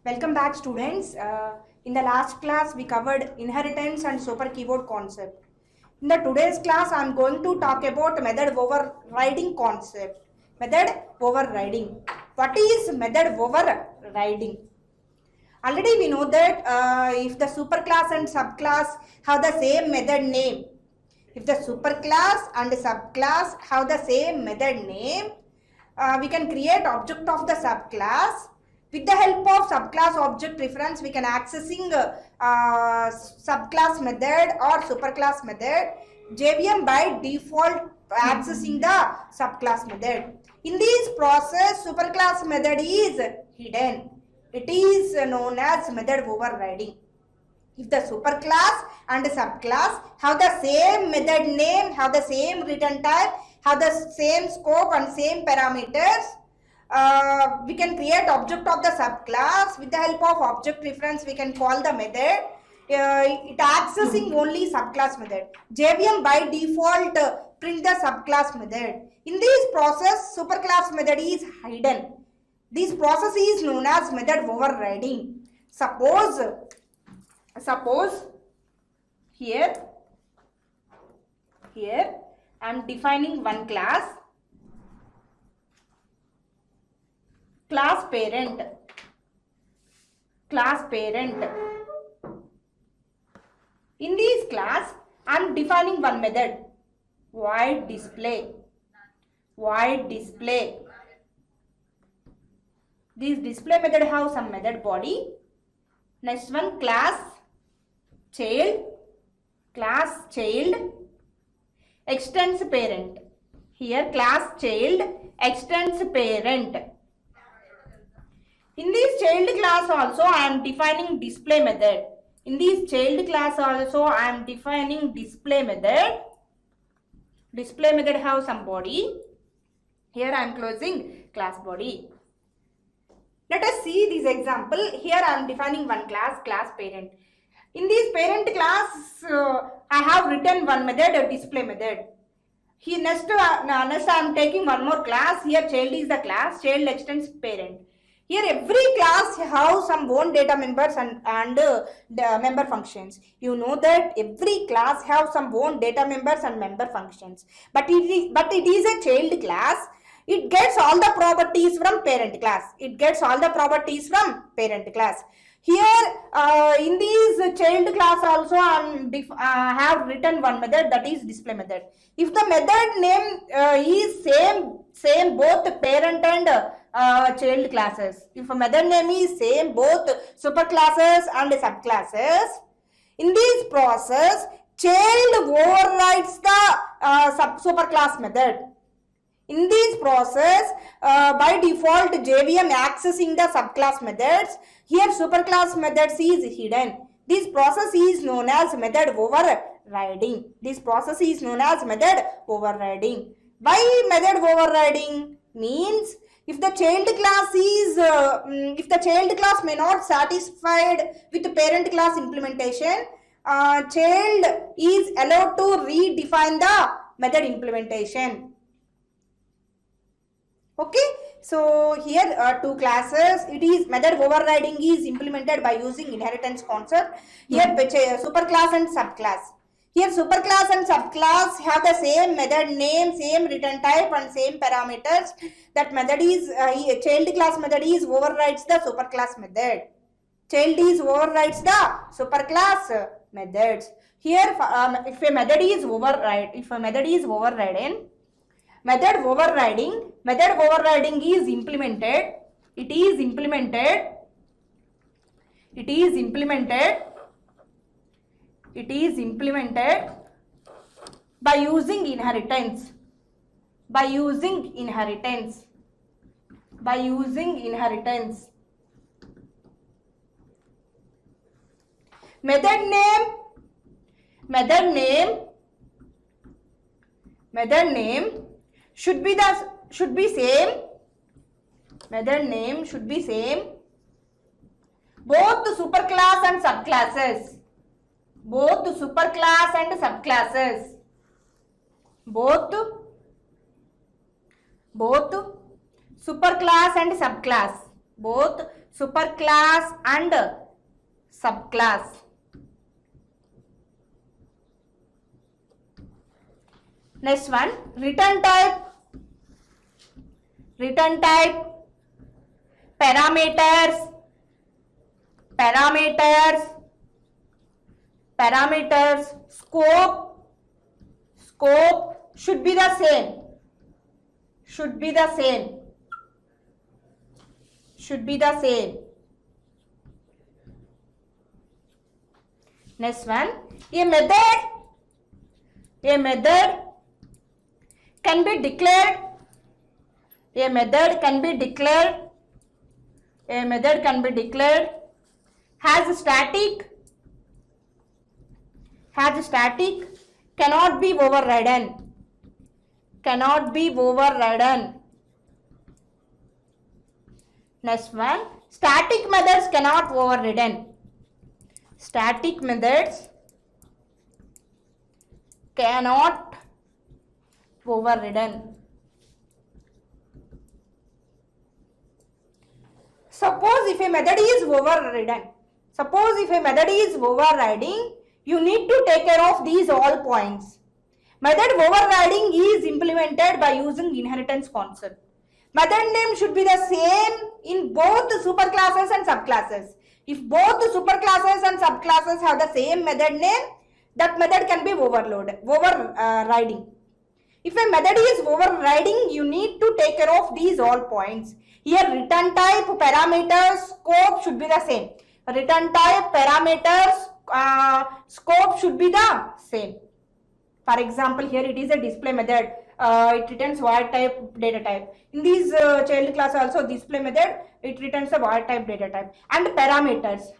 Welcome back, students. In the last class, we covered inheritance and super keyword concept. In the today's class, I am going to talk about method overriding concept. Method overriding. What is method overriding? Already we know that if the superclass and subclass have the same method name, if the superclass and subclass have the same method name, we can create object of the subclass. With the help of subclass object reference, we can accessing subclass method or superclass method. JVM by default accessing the subclass method. In this process, superclass method is hidden. It is known as method overriding. If the superclass and subclass have the same method name, have the same return type, have the same scope and same parameters, we can create object of the subclass. With the help of object reference, we can call the method. It accessing only subclass method. JVM by default print the subclass method. In this process, superclass method is hidden. This process is known as method overriding. Suppose here I am defining one class parent. In this class, I am defining one method, void display. This display method have some method body. Next one, class child extends parent. Here class child extends parent. In this child class also I am defining display method. In this child class also I am defining display method. Display method have some body. Here I am closing class body. Let us see this example. Here I am defining one class parent. In this parent class, I have written one method, a display method. Here next I am taking one more class. Here child is the class, child extends parent. Here every class have some own data members and the member functions. You know that every class have some own data members and member functions. But it is a child class. It gets all the properties from parent class. Here in this child class also I have written one method, that is display method. If the method name is same both parent and child classes. If a method name is same both superclasses and subclasses, in this process child overrides the superclass method. In this process, by default JVM accessing the subclass methods. Here superclass methods is hidden. This process is known as method overriding. Why method overriding? Means if the child class may not satisfied with the parent class implementation, child is allowed to redefine the method implementation. Okay, so here two classes. It is method overriding is implemented by using inheritance concept. Here superclass and subclass. Here superclass and subclass have the same method name, same return type and same parameters. That method is child class method is overrides the superclass method. Child is overrides the superclass methods. Here if a method is overridden, method overriding is implemented. It is implemented by using inheritance. Method name should be same. Method name should be same. Both superclass and subclasses. Both superclass and subclasses. Both superclass and subclass. Both superclass and subclass. Next one, return type, parameters, scope should be the same. Next one, a method can be declared. Has static, cannot be overridden. Next one, static methods cannot overridden. Suppose if a method is overriding, you need to take care of these all points. Method overriding is implemented by using inheritance concept. Method name should be the same in both the superclasses and subclasses. If both the superclasses and subclasses have the same method name, that method can be overriding. If a method is overriding, you need to take care of these all points. Here return type, parameters, scope should be the same. Return type, parameters, scope should be the same. For example, here it is a display method. It returns void type, data type. In these child class also display method, it returns a void type, data type. And parameters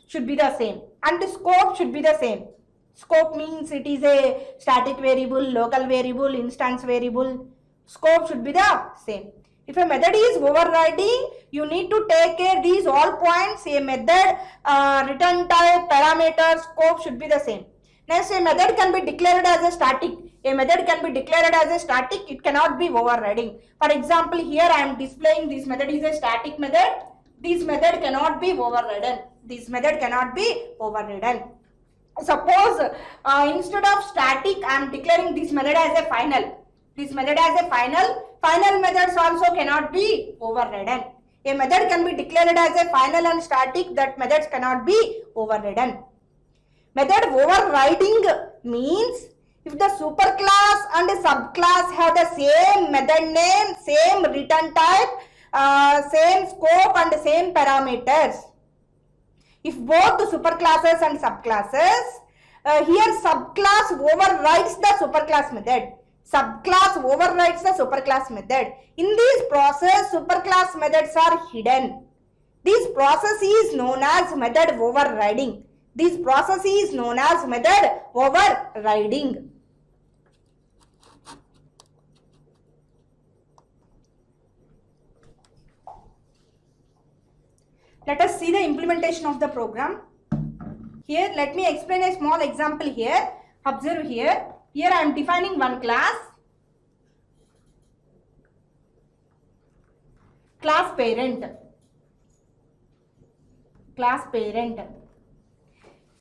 should be the same. And the scope should be the same. Scope means it is a static variable, local variable, instance variable. Scope should be the same. If a method is overriding, you need to take care these all points. A method, return type, parameters, scope should be the same. Next, a method can be declared as a static. It cannot be overriding. For example, here I am displaying this method is a static method. This method cannot be overridden. Suppose instead of static, I am declaring this method as a final. Final methods also cannot be overridden. A method can be declared as a final and static. That methods cannot be overridden. Method overriding means if the superclass and the subclass have the same method name, same return type, same scope and same parameters. If both the superclasses and subclasses, here subclass overrides the superclass method. In this process, superclass methods are hidden. This process is known as method overriding. Let us see the implementation of the program. Here, let me explain a small example here. Observe here. Here I am defining one class. Class parent.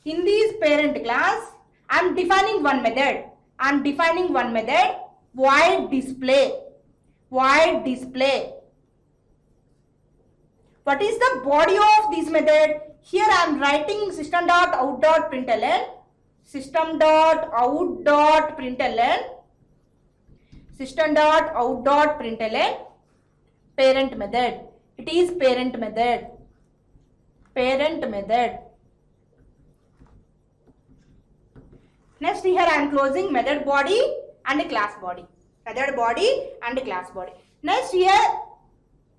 In this parent class, I am defining one method. Void display. What is the body of this method? Here I am writing system.out.println. Parent method. It is parent method. Next, here I am closing method body and class body. Next, here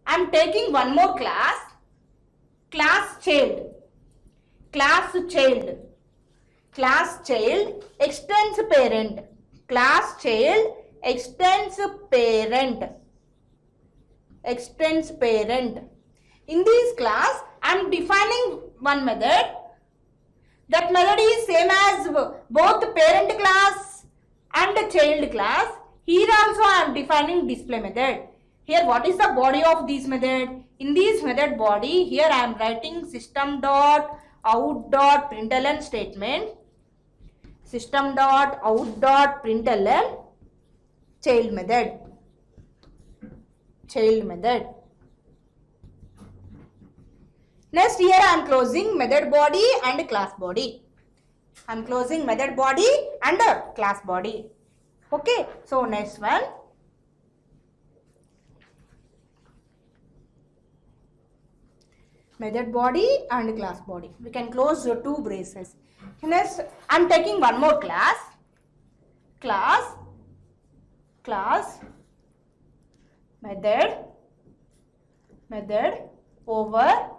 I am taking one more class. Class child extends parent. In this class, I am defining one method. That method is same as both parent class and child class. Here also I am defining display method. Here what is the body of this method? In this method body, here I am writing system dot out dot println statement. System dot out dot println child method. Child method. Next, here I am closing method body and class body. I am closing method body and class body. Okay. So next one. Method body and class body. We can close the two braces. Next, I am taking one more class. Class method over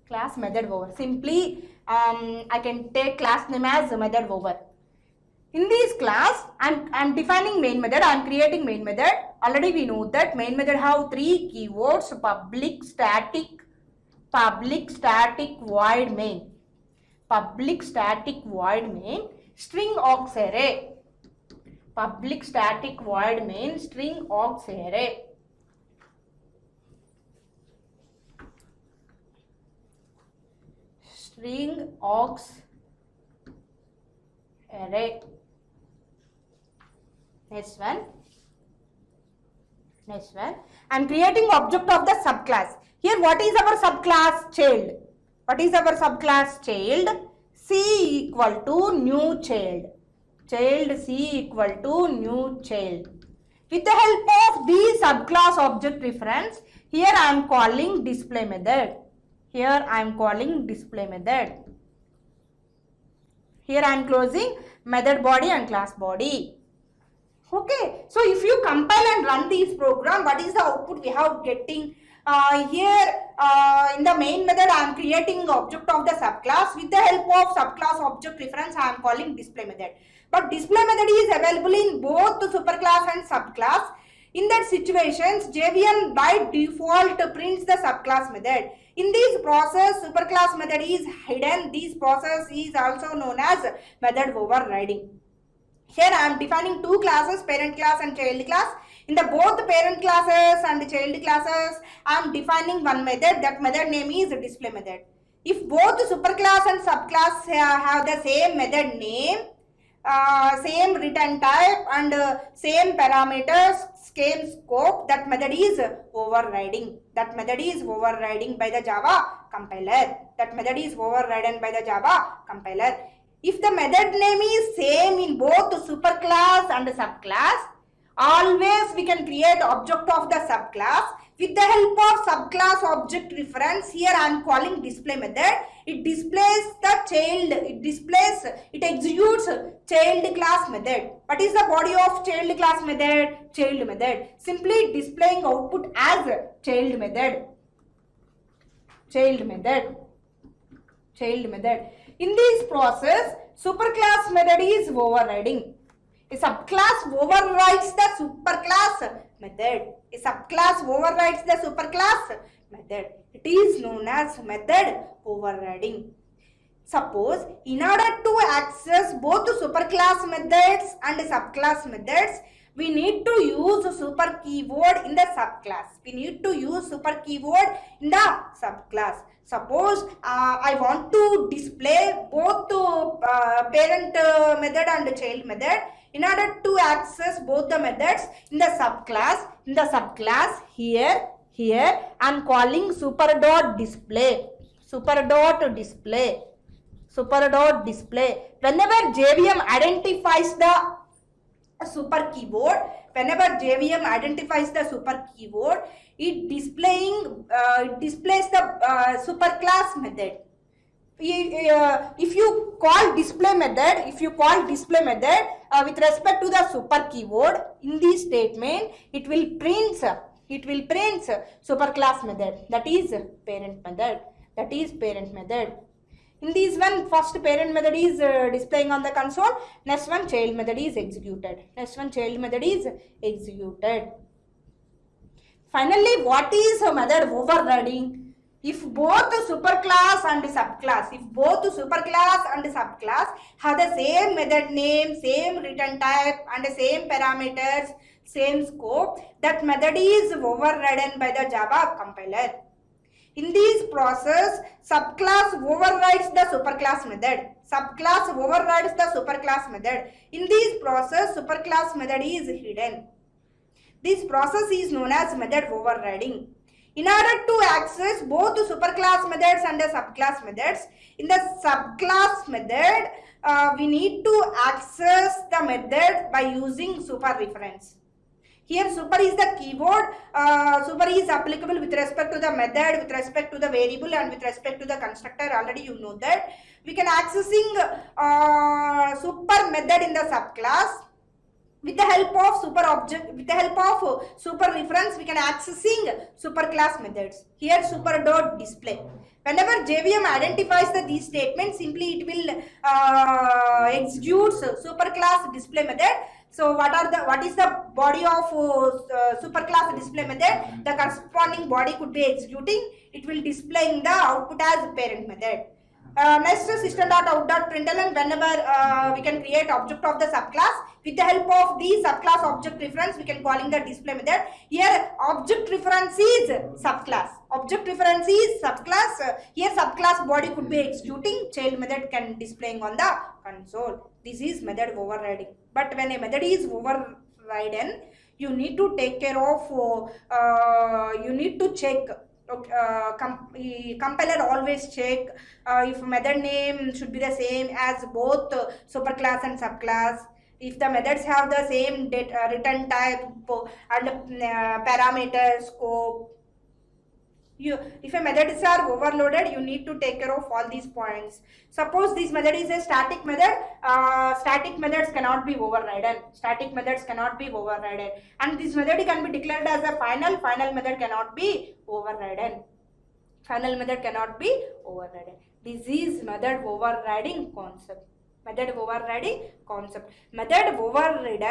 class method over. Simply I can take class name as method over. In this class, I'm defining main method. I'm creating main method. Already we know that main method have three keywords: public, static, void main. Public static void main, string aux array. Public static void main, string aux array. String aux array. Next one. I'm creating object of the subclass. Here what is our subclass? Child. What is our subclass? Child. C equal to new child. Child C equal to new child. With the help of the subclass object reference, here I am calling display method. Here I am calling display method. Here I am closing method body and class body. Okay, so if you compile and run this program, what is the output we have getting? Here in the main method, I am creating object of the subclass. With the help of subclass object reference, I am calling display method. But display method is available in both the superclass and subclass. In that situations, JVM by default prints the subclass method. In this process, superclass method is hidden. This process is also known as method overriding. Here I am defining two classes, parent class and child class. In the both parent classes and child classes, I am defining one method. That method name is display method. If both superclass and subclass have the same method name, same return type and same parameters, same scope, that method is overriding. That method is overriding by the Java compiler. That method is overridden by the Java compiler. If the method name is same in both superclass and subclass, always we can create object of the subclass. With the help of subclass object reference, here I am calling display method. It displays the child, it executes child class method. What is the body of child class method? Child method. Simply displaying output as child method. Child method. Child method. In this process, superclass method is overriding. A subclass overrides the superclass method. A subclass overrides the superclass method. It is known as method overriding. Suppose in order to access both superclass methods and subclass methods, we need to use super keyword in the subclass. We need to use super keyword in the subclass. Suppose I want to display both parent method and child method. In order to access both the methods in the subclass, here I am calling super dot display. Super dot display. Super dot display. Whenever JVM identifies the super keyword, it displays the superclass method. If you call display method, with respect to the super keyword in this statement, it will print superclass method, that is parent method. In this one, first parent method is displaying on the console. Next one, child method is executed. Finally, what is a method overriding? If both superclass and subclass have the same method name, same return type and same parameters, same scope, that method is overridden by the Java compiler. In this process, subclass overrides the superclass method. Subclass overrides the superclass method. In this process, superclass method is hidden. This process is known as method overriding. In order to access both the superclass methods and the subclass methods, in the subclass method, we need to access the method by using super reference. Here super is the keyword. Super is applicable with respect to the method, with respect to the variable, and with respect to the constructor. Already you know that. We can accessing super method in the subclass. With the help of super object, with the help of super reference, we can accessing superclass methods. Here super dot display. Whenever JVM identifies these statements, simply it will execute superclass display method. So what is the body of superclass display method? The corresponding body could be executing. It will displaying the output as parent method. Next system.out.println, whenever we can create object of the subclass, with the help of the subclass object reference, we can calling the display method. Here object reference is subclass. Object reference is subclass. Here subclass body could be executing. Child method can displaying on the console. This is method overriding. But when a method is overridden, you need to take care of. You need to check. Compiler always check if method name should be the same as both superclass and subclass. If the methods have the same return type and parameter scope. If a methods are overloaded, you need to take care of all these points. Suppose this method is a static method. Static methods cannot be overridden. Static methods cannot be overridden. And this method can be declared as a final. Final method cannot be overridden. Final method cannot be overridden. This is method overriding concept. Method overriding concept. Method overridden